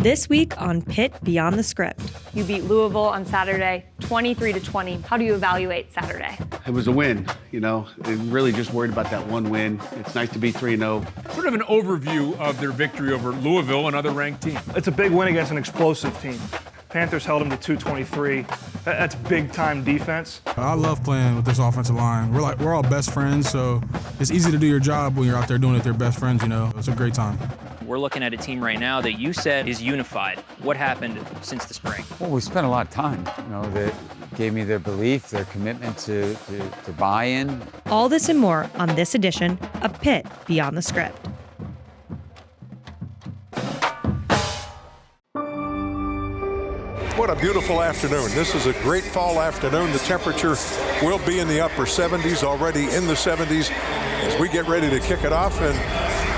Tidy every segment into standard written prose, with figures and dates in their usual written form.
This week on Pitt Beyond the Script. You beat Louisville on Saturday, 23-20. How do you evaluate Saturday? It was a win, you know. Really just worried about that one win. It's nice to be 3-0. Sort of an overview of their victory over Louisville, another ranked team. It's a big win against an explosive team. Panthers held them to 223. That's big-time defense. I love playing with this offensive line. We're all best friends, so it's easy to do your job when you're out there doing it with your best friends, you know. It's a great time. We're looking at a team right now that you said is unified. What happened since the spring? Well, we spent a lot of time. You know, that gave me their belief, their commitment to buy in. All this and more on this edition of Pitt Beyond the Script. What a beautiful afternoon. This is a great fall afternoon. The temperature will be in the upper 70s, already in the 70s as we get ready to kick it off. And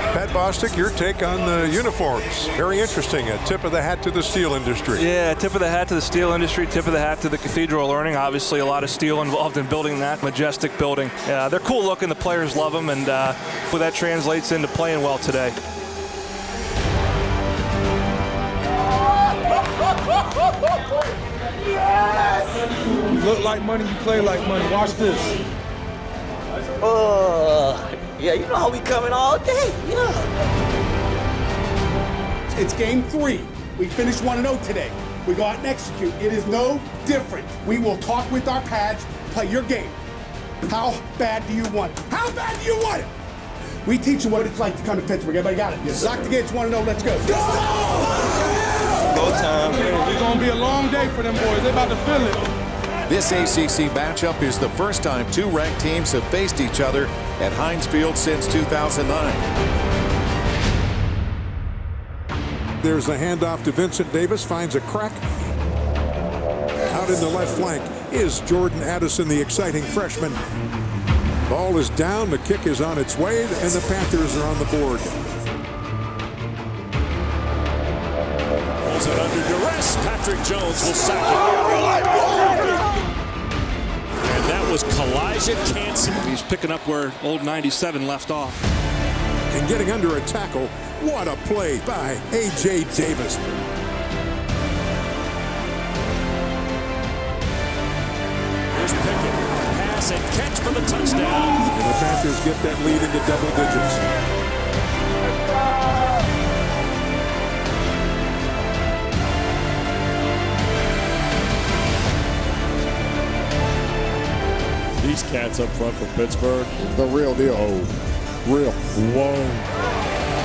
Pat Bostic, your take on the uniforms. Very interesting. A tip of the hat to the steel industry. Yeah, tip of the hat to the steel industry, tip of the hat to the Cathedral Learning. Obviously, a lot of steel involved in building that majestic building. They're cool looking. The players love them, and that translates into playing well today. Yes! You look like money, you play like money. Watch this. Yeah, you know how we coming all day. Yeah. It's game 3. We finished 1-0 today. We go out and execute. It is no different. We will talk with our pads, play your game. How bad do you want it? How bad do you want it? We teach you what it's like to come to Pittsburgh. Everybody got it. Yes. Locked against 1-0. Let's go. Go time. It's going to be a long day for them boys. They're about to feel it. This ACC matchup is the first time two ranked teams have faced each other at Heinz Field since 2009. There's a handoff to Vincent Davis, finds a crack. Out in the left flank is Jordan Addison, the exciting freshman. Ball is down, the kick is on its way, and the Panthers are on the board. Pulls it under duress. Patrick Jones will sack it. And that was Kalijah Canson. He's picking up where old 97 left off. And getting under a tackle. What a play by A.J. Davis. Here's Pickett. Pass and catch for the touchdown. And the Panthers get that lead into double digits. These cats up front for Pittsburgh. The real deal. Oh, real. Whoa.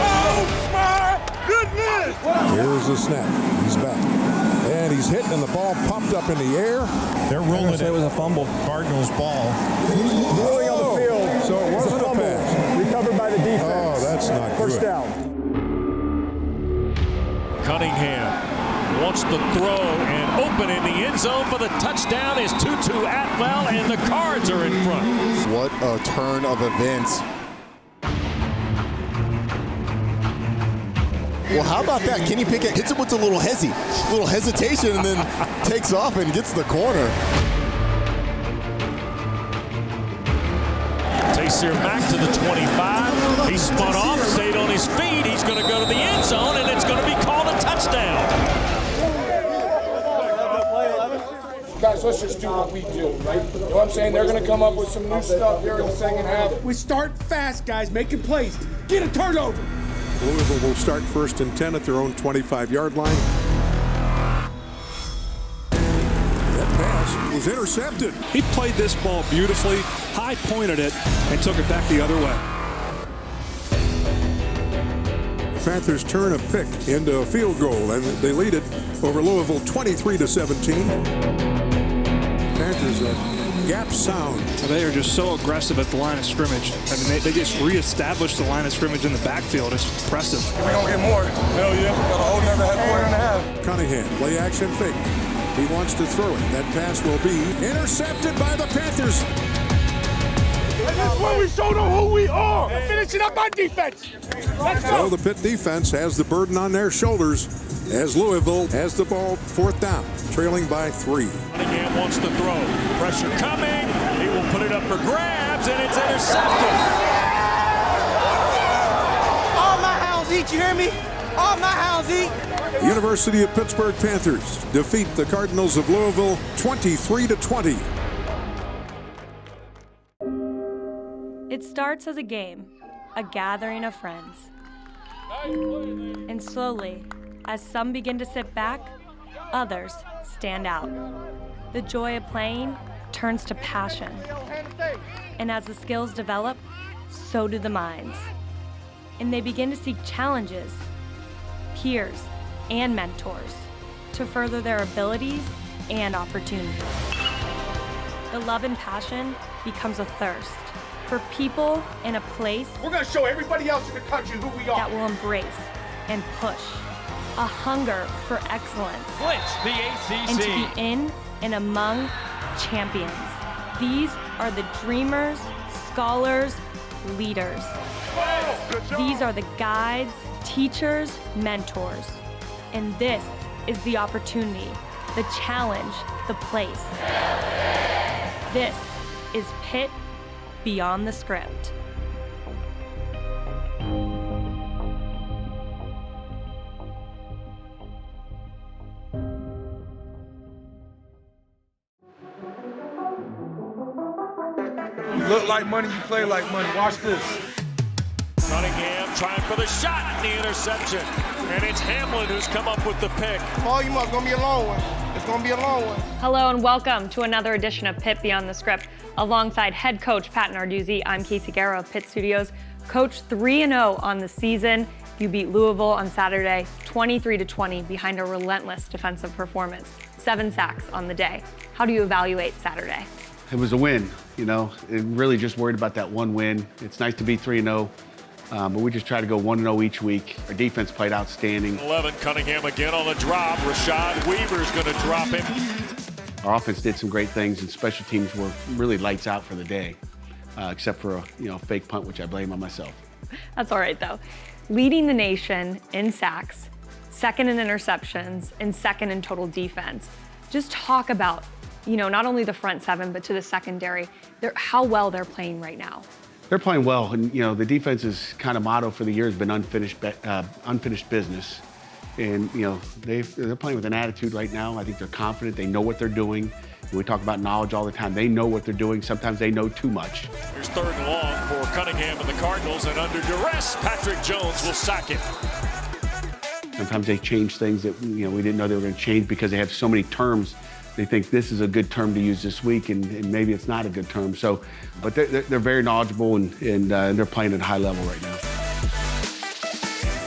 Oh, my goodness! Here's the snap. He's back. And he's hit, and the ball popped up in the air. They're rolling it. It was a fumble. Cardinals ball. Rolling on the field. So it wasn't a pass. Recovered by the defense. Oh, that's not good. First down. Cunningham wants to throw and open in the end zone for the touchdown is Tutu Atwell, and the Cards are in front. What a turn of events. Well, how about that? Kenny Pickett hits it with a little hesitation, and then takes off and gets the corner. Taysir back to the 25. He spun off, stayed on his feet. He's going to go to the end zone, and it's going to be called a touchdown. Guys, let's just do what we do, right? You know what I'm saying? They're going to come up with some new stuff here in the second half. We start fast, guys, making plays. Get a turnover. Louisville will start 1st and 10 at their own 25-yard line. That pass was intercepted. He played this ball beautifully, high-pointed it, and took it back the other way. The Panthers turn a pick into a field goal, and they lead it over Louisville 23-17. Panthers are gap sound. They are just so aggressive at the line of scrimmage. I mean, they just reestablished the line of scrimmage in the backfield. It's impressive. We're going to get more. Hell yeah. Got a whole nother quarter and a half. Cunningham, play action fake. He wants to throw it. That pass will be intercepted by the Panthers. And that's when we show them who we are. Finishing up our defense. Let's go. So the Pitt defense has the burden on their shoulders as Louisville has the ball 4th down, trailing by 3. Cunningham wants to throw. Pressure coming. He will put it up for grabs, and it's intercepted. All my hounds eat, you hear me? All my hounds eat. The University of Pittsburgh Panthers defeat the Cardinals of Louisville 23-20. It starts as a game, a gathering of friends. And slowly, as some begin to sit back, others stand out. The joy of playing turns to passion. And as the skills develop, so do the minds. And they begin to seek challenges, peers, and mentors to further their abilities and opportunities. The love and passion becomes a thirst for people in a place We're going to show everybody else in the country who we are. that will embrace and push, a hunger for excellence, Clinch the ACC. and to be in and among champions. These are the dreamers, scholars, leaders. These are the guides, teachers, mentors. And this is the opportunity, the challenge, the place. This is Pitt Beyond the Script. You look like money, you play like money. Watch this. Cunningham trying for the shot, the interception. And it's Hamlin who's come up with the pick. Volume up, it's going to be a long one. It's going to be a long one. Hello and welcome to another edition of Pitt Beyond the Script. Alongside head coach Pat Narduzzi, I'm Casey Guerra of Pitt Studios. Coach 3-0 on the season. You beat Louisville on Saturday, 23-20 behind a relentless defensive performance. 7 sacks on the day. How do you evaluate Saturday? It was a win, you know. Really just worried about that one win. It's nice to be 3-0, but we just try to go 1-0 each week. Our defense played outstanding. 11, Cunningham again on the drop. Rashad Weaver's going to drop him. Our offense did some great things, and special teams were really lights out for the day, except for a fake punt, which I blame on myself. That's all right, though. Leading the nation in sacks, second in interceptions, and second in total defense. Just talk about, not only the front seven, but to the secondary, how well they're playing right now. They're playing well, and the defense's kind of motto for the year has been unfinished business. And they're playing with an attitude right now. I think they're confident. They know what they're doing. And we talk about knowledge all the time. They know what they're doing. Sometimes they know too much. Here's 3rd and long for Cunningham and the Cardinals, and under duress, Patrick Jones will sack it. Sometimes they change things that we didn't know they were going to change because they have so many terms. They think this is a good term to use this week, and maybe it's not a good term. So, but they're very knowledgeable, and they're playing at a high level right now.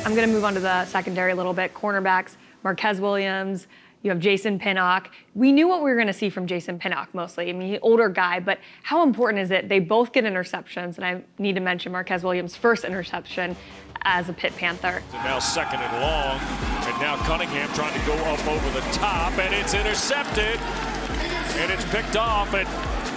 I'm going to move on to the secondary a little bit. Cornerbacks, Marquez Williams, you have Jason Pinnock. We knew what we were going to see from Jason Pinnock mostly. I mean, he's an older guy, but how important is it? They both get interceptions, and I need to mention Marquez Williams' first interception as a Pitt Panther. And now 2nd and long, and now Cunningham trying to go up over the top, and it's intercepted, and it's picked off, and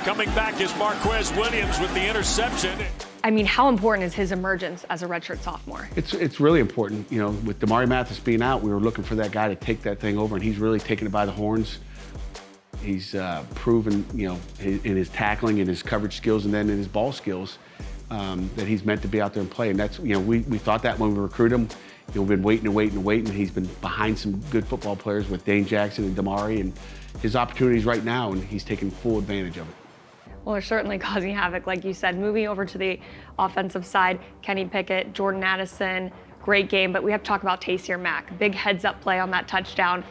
coming back is Marquez Williams with the interception. I mean, how important is his emergence as a redshirt sophomore? It's really important. With Damari Mathis being out, we were looking for that guy to take that thing over, and he's really taken it by the horns. He's proven, in his tackling and his coverage skills, and then in his ball skills, that he's meant to be out there and play. And that's, we thought that when we recruited him. We've been waiting. He's been behind some good football players with Dane Jackson and Damari, and his opportunities right now, and he's taking full advantage of it. Well, they're certainly causing havoc, like you said. Moving over to the offensive side, Kenny Pickett, Jordan Addison, great game, but we have to talk about Taysir Mack. Big heads-up play on that touchdown.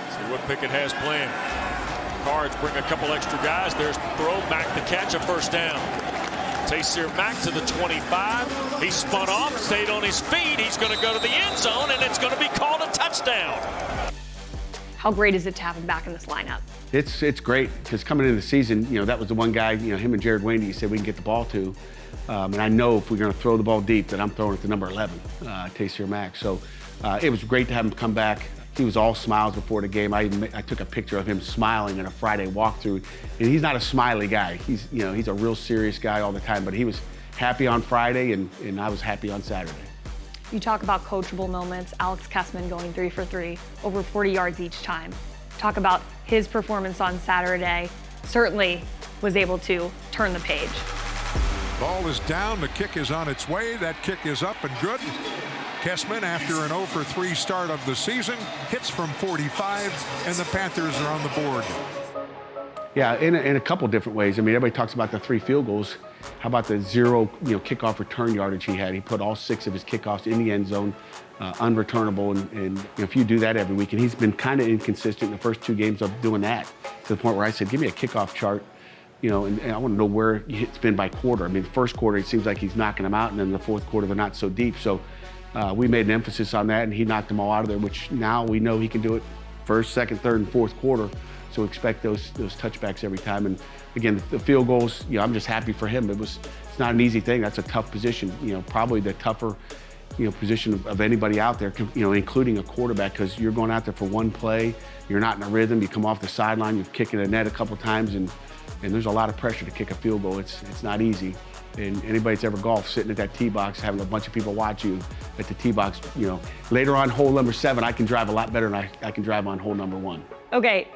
See what Pickett has planned. Cards bring a couple extra guys. There's the throw, Mack the catch, a 1st down. Taysir Mack to the 25. He spun off, stayed on his feet. He's going to go to the end zone, and it's going to be called a touchdown. How great is it to have him back in this lineup? It's great, because coming into the season, that was the one guy, him and Jared Wandy said we can get the ball to. And I know if we're going to throw the ball deep, that I'm throwing it to number 11, Taysir Mack. So it was great to have him come back. He was all smiles before the game. I took a picture of him smiling in a Friday walkthrough. And he's not a smiley guy. He's a real serious guy all the time. But he was happy on Friday, and I was happy on Saturday. You talk about coachable moments. Alex Kessman going 3 for 3, over 40 yards each time. Talk about his performance on Saturday. Certainly was able to turn the page. Ball is down. The kick is on its way. That kick is up and good. Kessman, after an 0-for-3 start of the season, hits from 45, and the Panthers are on the board. Yeah, in a couple different ways. I mean, everybody talks about the 3 field goals. How about the 0, kickoff return yardage he had? He put all 6 of his kickoffs in the end zone, unreturnable, and if you do that every week, and he's been kind of inconsistent in the first 2 games of doing that, to the point where I said, give me a kickoff chart, and I want to know where it's been by quarter. I mean, the first quarter, it seems like he's knocking them out, and then the fourth quarter, they're not so deep. So we made an emphasis on that, and he knocked them all out of there, which now we know he can do it first, second, third, and fourth quarter. So expect those touchbacks every time. And again, the field goals, I'm just happy for him. It's not an easy thing. That's a tough position. Probably the tougher, position of anybody out there, including a quarterback, because you're going out there for one play. You're not in a rhythm. You come off the sideline. You're kicking a net a couple times, and there's a lot of pressure to kick a field goal. It's not easy. And anybody that's ever golfed, sitting at that tee box, having a bunch of people watch you at the tee box, later on hole number 7, I can drive a lot better than I can drive on hole number 1. Okay.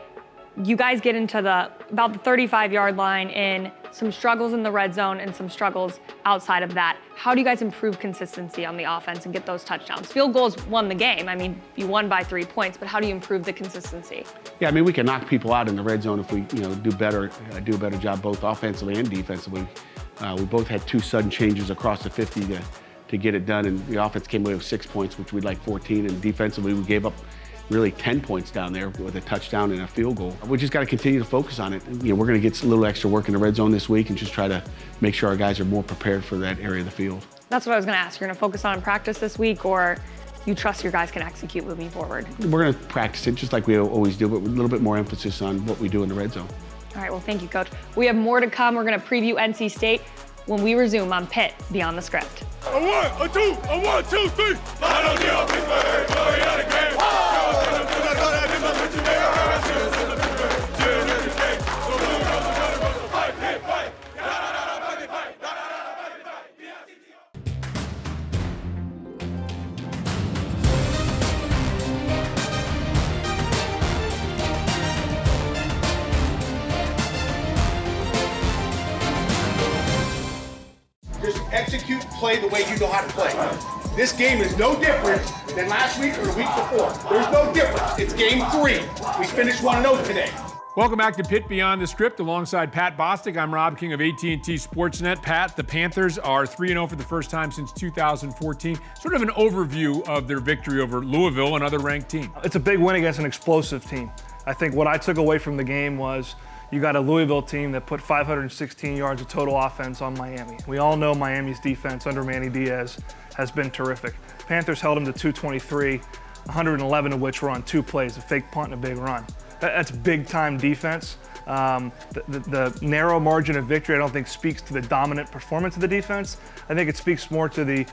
You guys get into about the 35-yard line in some struggles in the red zone and some struggles outside of that. How do you guys improve consistency on the offense and get those touchdowns? Field goals won the game. I mean, you won by 3 points, but how do you improve the consistency? Yeah, I mean, we can knock people out in the red zone if we, do a better job both offensively and defensively. We both had 2 sudden changes across the 50 to get it done, and the offense came away with 6 points, which we'd like 14, and defensively we gave up really 10 points down there with a touchdown and a field goal. We just got to continue to focus on it. We're going to get a little extra work in the red zone this week and just try to make sure our guys are more prepared for that area of the field. That's what I was going to ask. You're going to focus on practice this week, or you trust your guys can execute moving forward? We're going to practice it just like we always do, but with a little bit more emphasis on what we do in the red zone. All right, well, thank you, Coach. We have more to come. We're going to preview NC State when we resume on Pitt Beyond the Script. A 1, a 2, a 1, 2, 3. Just execute, play the way you know how to play. This game is no different than last week or the week before. There's no difference. It's game 3. We finished 1-0 today. Welcome back to Pitt Beyond the Script alongside Pat Bostic. I'm Rob King of AT&T Sportsnet. Pat, the Panthers are 3-0 for the first time since 2014. Sort of an overview of their victory over Louisville, another ranked team. It's a big win against an explosive team. I think what I took away from the game was you got a Louisville team that put 516 yards of total offense on Miami. We all know Miami's defense under Manny Diaz has been terrific. Panthers held them to 223, 111 of which were on 2 plays, a fake punt and a big run. That's big-time defense. The narrow margin of victory, I don't think, speaks to the dominant performance of the defense. I think it speaks more to the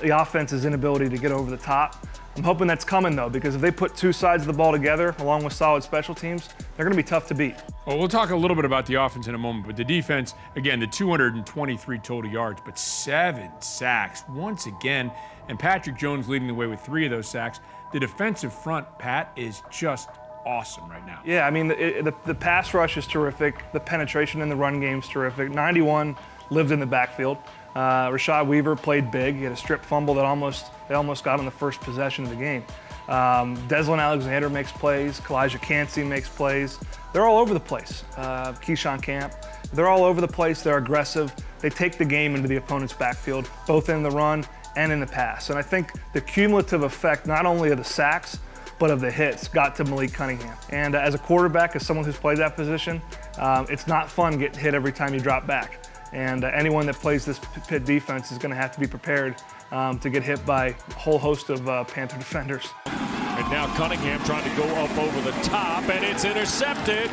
offense's inability to get over the top. I'm hoping that's coming, though, because if they put 2 sides of the ball together, along with solid special teams, they're going to be tough to beat. Well, we'll talk a little bit about the offense in a moment, but the defense, again, the 223 total yards, but 7 sacks once again, and Patrick Jones leading the way with 3 of those sacks. The defensive front, Pat, is just awesome right now. Yeah, I mean, the pass rush is terrific. The penetration in the run game is terrific. 91 lived in the backfield. Rashad Weaver played big. He had a strip fumble that they almost got on the first possession of the game. Deslin Alexander makes plays. Kalijah Cansey makes plays. They're all over the place. Keyshawn Camp. They're all over the place. They're aggressive. They take the game into the opponent's backfield, both in the run and in the pass. And I think the cumulative effect, not only of the sacks, but of the hits, got to Malik Cunningham. And as a quarterback, as someone who's played that position, it's not fun getting hit every time you drop back. And anyone that plays this Pitt defense is going to have to be prepared to get hit by a whole host of Panther defenders. And now Cunningham trying to go up over the top, and it's intercepted.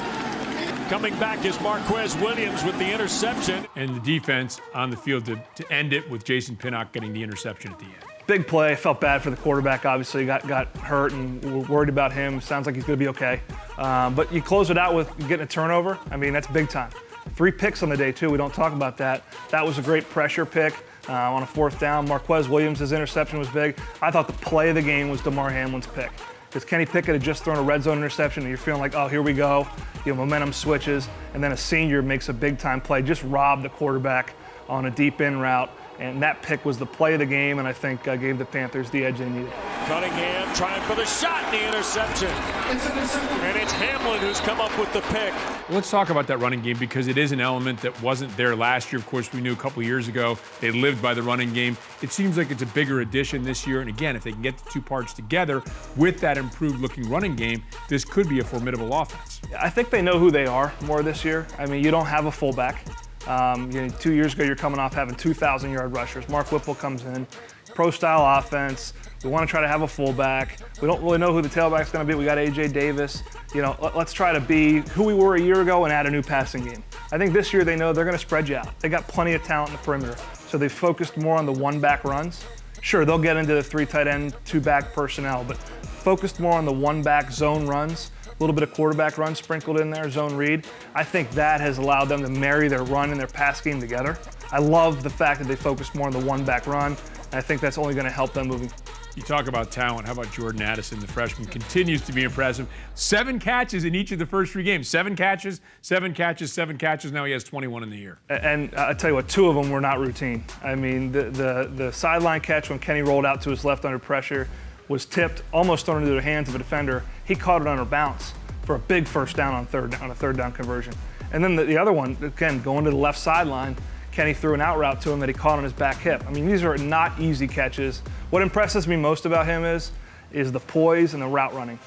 Coming back is Marquez Williams with the interception. And the defense on the field to end it with Jason Pinnock getting the interception at the end. Big play. Felt bad for the quarterback, obviously. Got hurt, and we're worried about him. Sounds like he's going to be okay. But you close it out with getting a turnover. I mean, that's big time. 3 picks on the day, too. We don't talk about that. That was a great pressure pick on a 4th down. Marquez Williams' interception was big. I thought the play of the game was Damar Hamlin's pick. Because Kenny Pickett had just thrown a red zone interception, and you're feeling like, oh, here we go. Momentum switches, and then a senior makes a big-time play. Just robbed the quarterback on a deep in route. And that pick was the play of the game, and I think gave the Panthers the edge they needed. Cunningham trying for the shot and the interception. And it's Hamlin who's come up with the pick. Let's talk about that running game because it is an element that wasn't there last year. Of course, we knew a couple years ago they lived by the running game. It seems like it's a bigger addition this year. And again, if they can get the two parts together with that improved looking running game, this could be a formidable offense. I think they know who they are more this year. I mean, you don't have a fullback. 2 years ago, you're coming off having 2,000-yard rushers. Mark Whipple comes in, pro-style offense. We want to try to have a fullback. We don't really know who the tailback's going to be. We got A.J. Davis. Let's try to be who we were a year ago and add a new passing game. I think this year they know they're going to spread you out. They got plenty of talent in the perimeter, so they focused more on the one-back runs. Sure, they'll get into the 3 tight end, 2-back personnel, but focused more on the one-back zone runs. A little bit of quarterback run sprinkled in there, zone read. I think that has allowed them to marry their run and their pass game together. I love the fact that they focus more on the one-back run, and I think that's only going to help them moving. You talk about talent. How about Jordan Addison, the freshman, continues to be impressive. 7 catches in each of the first 3 games. 7 catches, 7 catches, 7 catches. Now he has 21 in the year. And I tell you what, 2 of them were not routine. I mean, the sideline catch when Kenny rolled out to his left under pressure was tipped, almost thrown into the hands of a defender. He caught it under bounce for a big first down on a third down conversion. And then the other one, again, going to the left sideline, Kenny threw an out route to him that he caught on his back hip. I mean, these are not easy catches. What impresses me most about him is the poise and the route running.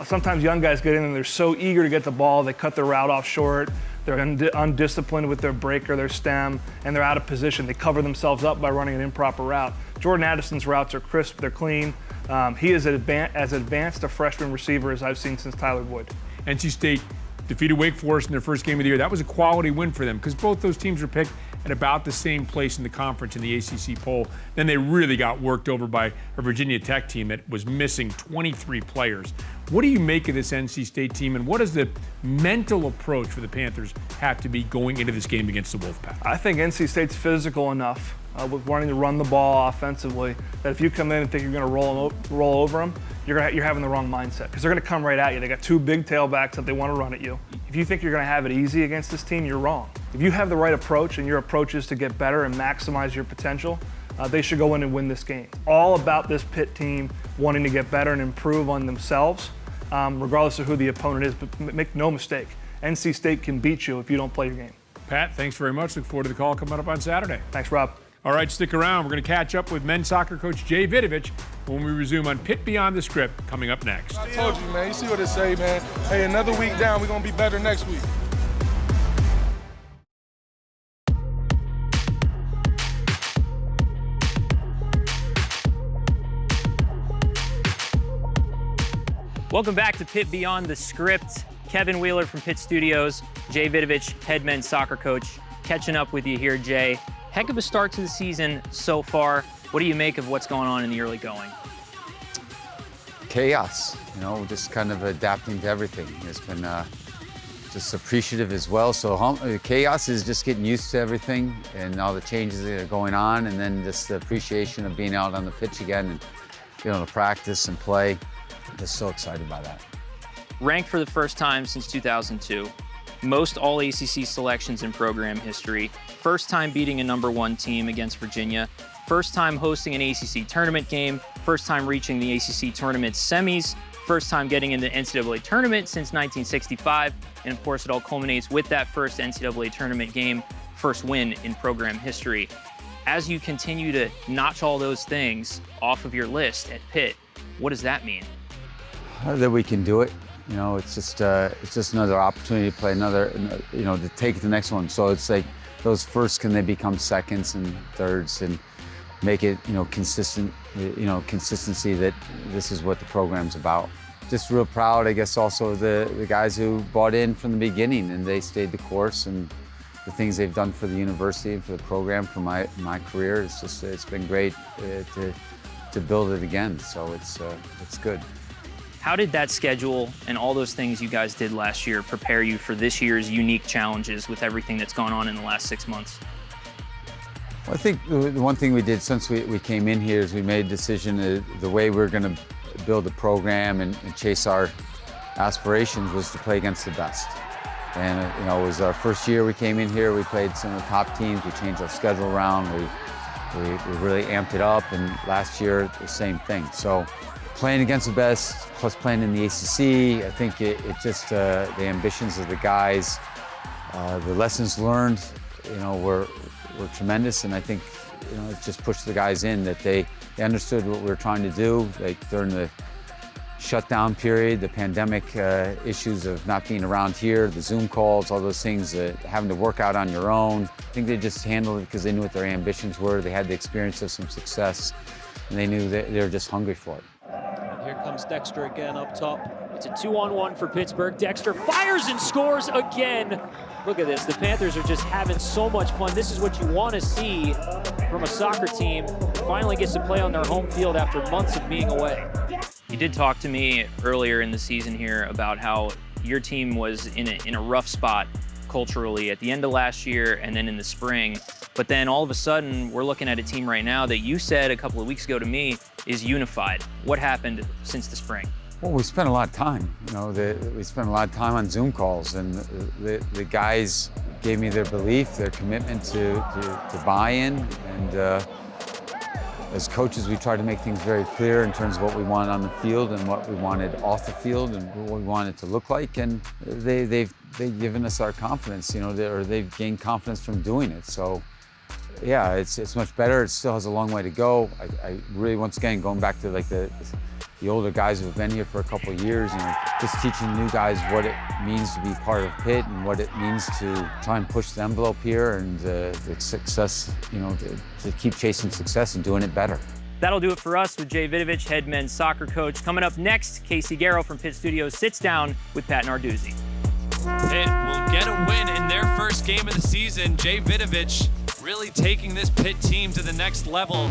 Sometimes young guys get in and they're so eager to get the ball, they cut their route off short, they're undisciplined with their break or their stem, and they're out of position. They cover themselves up by running an improper route. Jordan Addison's routes are crisp, they're clean. He is as advanced a freshman receiver as I've seen since Tyler Boyd. NC State defeated Wake Forest in their first game of the year. That was a quality win for them because both those teams were picked at about the same place in the conference in the ACC poll. Then they really got worked over by a Virginia Tech team that was missing 23 players. What do you make of this NC State team, and what does the mental approach for the Panthers have to be going into this game against the Wolfpack? I think NC State's physical enough with wanting to run the ball offensively that if you come in and think you're going to roll over them, you're having the wrong mindset because they're going to come right at you. They got 2 big tailbacks that they want to run at you. If you think you're going to have it easy against this team, you're wrong. If you have the right approach and your approach is to get better and maximize your potential, they should go in and win this game. All about this Pitt team wanting to get better and improve on themselves, regardless of who the opponent is. But make no mistake, NC State can beat you if you don't play your game. Pat, thanks very much. Look forward to the call coming up on Saturday. Thanks, Rob. All right, stick around. We're going to catch up with men's soccer coach Jay Vidovich when we resume on Pitt Beyond the Script coming up next. I told you, man. You see what it say, man. Hey, another week down. We're going to be better next week. Welcome back to Pitt Beyond the Script. Kevin Wheeler from Pitt Studios, Jay Vidovich, head men's soccer coach, catching up with you here, Jay. Heck of a start to the season so far. What do you make of what's going on in the early going? Chaos, just kind of adapting to everything. It's been just appreciative as well. So chaos is just getting used to everything and all the changes that are going on, and then just the appreciation of being out on the pitch again and being able to practice and play. Just so excited by that. Ranked for the first time since 2002. Most all ACC selections in program history. First time beating a #1 team against Virginia. First time hosting an ACC tournament game. First time reaching the ACC tournament semis. First time getting in the NCAA tournament since 1965. And of course, it all culminates with that first NCAA tournament game, first win in program history. As you continue to notch all those things off of your list at Pitt, what does that mean? That we can do it. It's just another opportunity to play another, to take it to the next one. So it's like those firsts, can they become seconds and thirds and make it, consistent, consistency that this is what the program's about. Just real proud, I guess, also of the guys who bought in from the beginning and they stayed the course, and the things they've done for the university and for the program, for my career. It's been great to build it again. So it's good. How did that schedule and all those things you guys did last year prepare you for this year's unique challenges with everything that's gone on in the last 6 months? Well, I think the one thing we did since we came in here is we made a decision the way we're going to build the program and chase our aspirations was to play against the best. And it was our first year we came in here. We played some of the top teams. We changed our schedule around. We We really amped it up, and last year, the same thing. So playing against the best, plus playing in the ACC, I think it just, the ambitions of the guys, the lessons learned, were tremendous, and I think, it just pushed the guys in that they understood what we were trying to do. Like during the shutdown period, the pandemic issues of not being around here, the Zoom calls, all those things, having to work out on your own. I think they just handled it because they knew what their ambitions were. They had the experience of some success, and they knew that they were just hungry for it. And here comes Dexter again up top. It's a 2-on-1 for Pittsburgh. Dexter fires and scores again. Look at this. The Panthers are just having so much fun. This is what you want to see from a soccer team. Finally gets to play on their home field after months of being away. You did talk to me earlier in the season here about how your team was in a rough spot culturally at the end of last year and then in the spring. But then all of a sudden, we're looking at a team right now that you said a couple of weeks ago to me is unified. What happened since the spring? Well, we spent a lot of time. We spent a lot of time on Zoom calls, and the guys gave me their belief, their commitment to buy in, and as coaches, we tried to make things very clear in terms of what we wanted on the field and what we wanted off the field and what we wanted to look like, and they've given us our confidence, or they've gained confidence from doing it. So, yeah, it's much better. It still has a long way to go. I really, once again, going back to like the older guys who have been here for a couple of years, just teaching new guys what it means to be part of Pitt and what it means to try and push the envelope here and the success, to keep chasing success and doing it better. That'll do it for us with Jay Vidovich, head men's soccer coach. Coming up next, Casey Garrow from Pitt Studios sits down with Pat Narduzzi. Pitt will get a win in their first game of the season. Jay Vidovich really taking this Pitt team to the next level.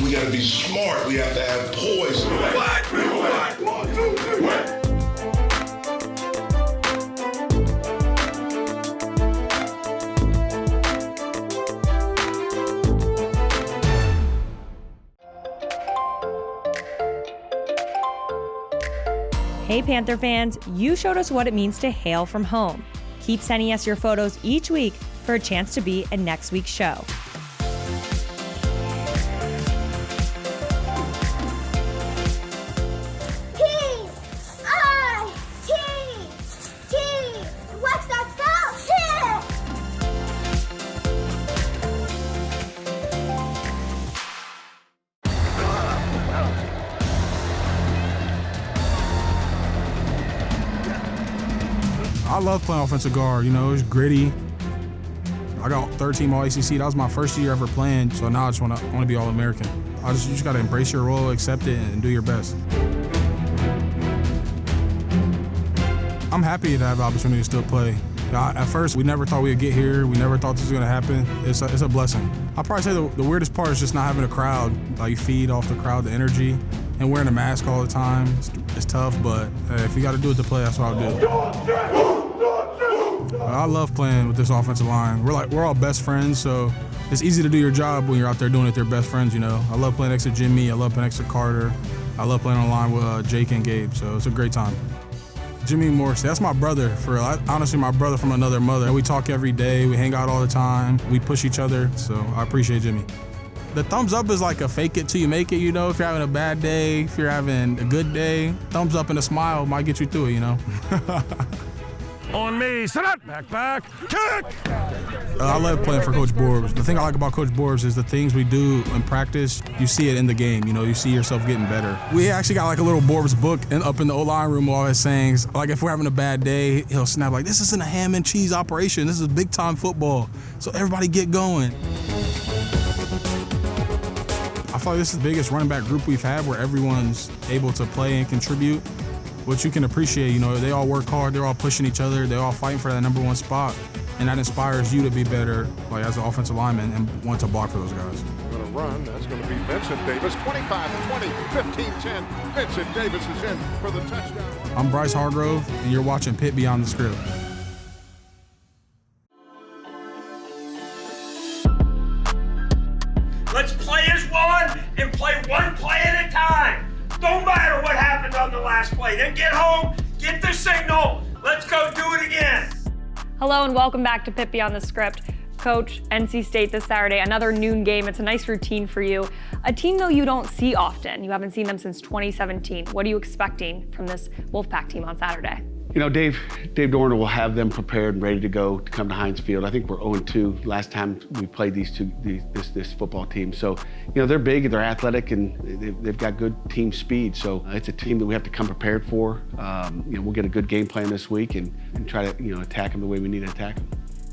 We got to be smart. We have to have poise. Hey Panther fans, you showed us what it means to hail from home. Keep sending us your photos each week for a chance to be in next week's show. What's that spell? I love playing offensive guard. It's gritty. I got third team All ACC. That was my first year ever playing, so now I just want to be All-American. You just got to embrace your role, accept it, and do your best. I'm happy to have the opportunity to still play. At first, we never thought we'd get here. We never thought this was going to happen. It's a blessing. I'll probably say the weirdest part is just not having a crowd. Like, you feed off the crowd, the energy, and wearing a mask all the time. It's tough, but if you got to do it to play, that's what I'll do. I love playing with this offensive line. We're all best friends, so it's easy to do your job when you're out there doing it with your best friends, I love playing next to Jimmy. I love playing next to Carter. I love playing on the line with Jake and Gabe, so it's a great time. Jimmy Morrissey, that's my brother. Honestly, my brother from another mother. We talk every day. We hang out all the time. We push each other, so I appreciate Jimmy. The thumbs up is like a fake it till you make it, If you're having a bad day, if you're having a good day, thumbs up and a smile might get you through it, On me, sit up, back, kick! I love playing for Coach Borbs. The thing I like about Coach Borbs is the things we do in practice, you see it in the game, you see yourself getting better. We actually got like a little Borbs book up in the O-line room, all his sayings. Like if we're having a bad day, he'll snap like, this isn't a ham and cheese operation, this is big time football. So everybody get going. I feel like this is the biggest running back group we've had where everyone's able to play and contribute. What you can appreciate, they all work hard, they're all pushing each other, they're all fighting for that number one spot. And that inspires you to be better, as an offensive lineman and want to block for those guys. Going to run, that's going to be Vincent Davis, 25-20, 15-10. Vincent Davis is in for the touchdown. I'm Bryce Hargrove, and you're watching Pitt Beyond the Script. play as one and play one play at a time. Don't matter what happened on the last play. Then get home, get the signal. Let's go do it again. Hello and welcome back to Pitt Beyond the Script. Coach, NC State this Saturday, another noon game. It's a nice routine for you. A team, though, you don't see often. You haven't seen them since 2017. What are you expecting from this Wolfpack team on Saturday? You know, Dave Dorner will have them prepared and ready to go to come to Heinz Field. I think we're 0-2 last time we played this football team. So, you know, they're big, they're athletic, and they've got good team speed. So it's a team that we have to come prepared for. You know, we'll get a good game plan this week and try to, you know, attack them the way we need to attack them.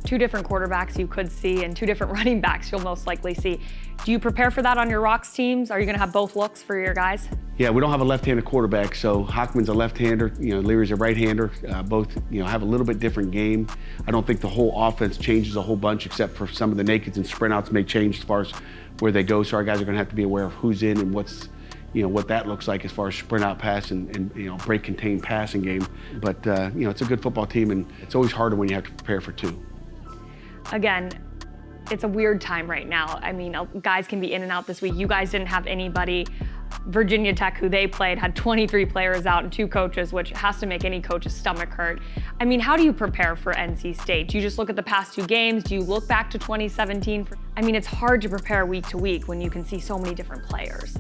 Two different quarterbacks you could see and two different running backs you'll most likely see. Do you prepare for that on your Rocks teams? Are you going to have both looks for your guys? Yeah, we don't have a left-handed quarterback, so Hockman's a left-hander, you know, Leary's a right-hander. Both, you know, have a little bit different game. I don't think the whole offense changes a whole bunch except for some of the nakeds and sprint outs may change as far as where they go, so our guys are going to have to be aware of who's in and what's, you know, what that looks like as far as sprint out pass and you know, break contained passing game. But, you know, it's a good football team, and it's always harder when you have to prepare for two. Again, it's a weird time right now. I mean, guys can be in and out this week. You guys didn't have anybody. Virginia Tech, who they played, had 23 players out and 2 coaches, which has to make any coach's stomach hurt. I mean, how do you prepare for NC State? Do you just look at the past 2 games? Do you look back to 2017? I mean, it's hard to prepare week to week when you can see so many different players.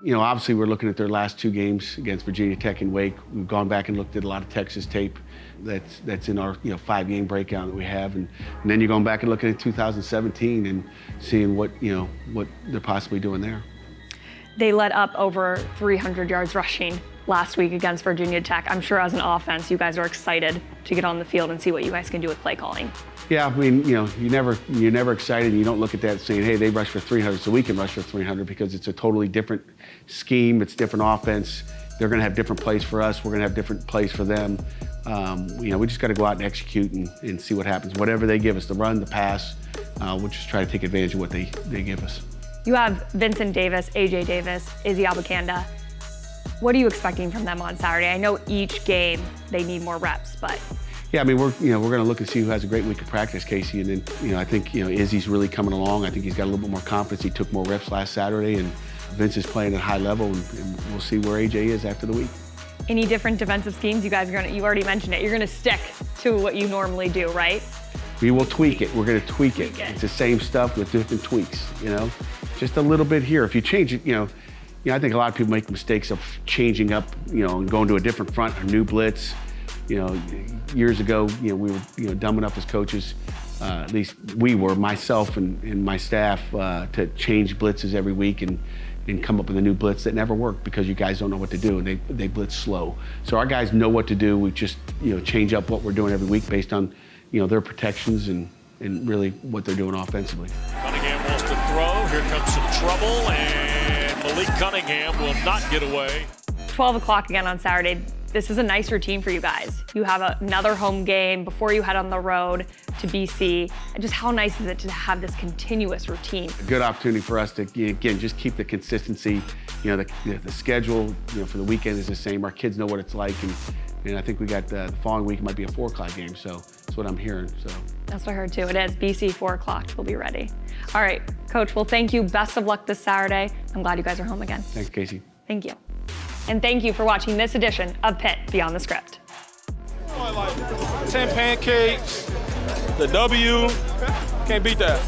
You know, obviously we're looking at their last 2 games against Virginia Tech and Wake. We've gone back and looked at a lot of Texas tape that's in our, you know, 5-game breakdown that we have, and then you're going back and looking at 2017 and seeing what, you know, what they're possibly doing there. They let up over 300 yards rushing last week against Virginia Tech. I'm sure as an offense, you guys are excited to get on the field and see what you guys can do with play calling. Yeah, I mean, you know, you're never excited. You don't look at that saying, hey, they rushed for 300, so we can rush for 300, because it's a totally different scheme. It's different offense. They're going to have different plays for us. We're going to have different plays for them. You know, we just got to go out and execute and see what happens. Whatever they give us, the run, the pass, we'll just try to take advantage of what they give us. You have Vincent Davis, AJ Davis, Izzy Abukanda. What are you expecting from them on Saturday? I know each game they need more reps, but. Yeah, I mean, we're going to look and see who has a great week of practice, Casey, and then, you know, I think, you know, Izzy's really coming along. I think he's got a little bit more confidence. He took more reps last Saturday, and Vince is playing at a high level, and we'll see where AJ is after the week. Any different defensive schemes? You guys are going to, you already mentioned it, you're going to stick to what you normally do, right? We will tweak it. We're going to tweak it. It's the same stuff with different tweaks, you know? Just a little bit here. If you change it, you know, I think a lot of people make mistakes of changing up, you know, and going to a different front, a new blitz. You know, years ago, you know, we were, you know, dumb enough as coaches, at least we were, myself and my staff, to change blitzes every week and come up with a new blitz that never worked because you guys don't know what to do, and they blitz slow. So our guys know what to do. We just, you know, change up what we're doing every week based on, you know, their protections and really what they're doing offensively. Cunningham wants to throw. Here comes some trouble, and Malik Cunningham will not get away. 12 o'clock again on Saturday. This is a nice routine for you guys. You have another home game before you head on the road to BC. And just how nice is it to have this continuous routine? A good opportunity for us to, again, just keep the consistency. You know, the schedule, you know, for the weekend is the same. Our kids know what it's like, and I think we got the following week might be a 4 o'clock game, so that's what I'm hearing. So that's what I heard too. It is BC 4 o'clock. We'll be ready. All right, Coach. Well, thank you. Best of luck this Saturday. I'm glad you guys are home again. Thanks, Casey. Thank you. And thank you for watching this edition of Pitt Beyond the Script. 10 pancakes, the W, can't beat that.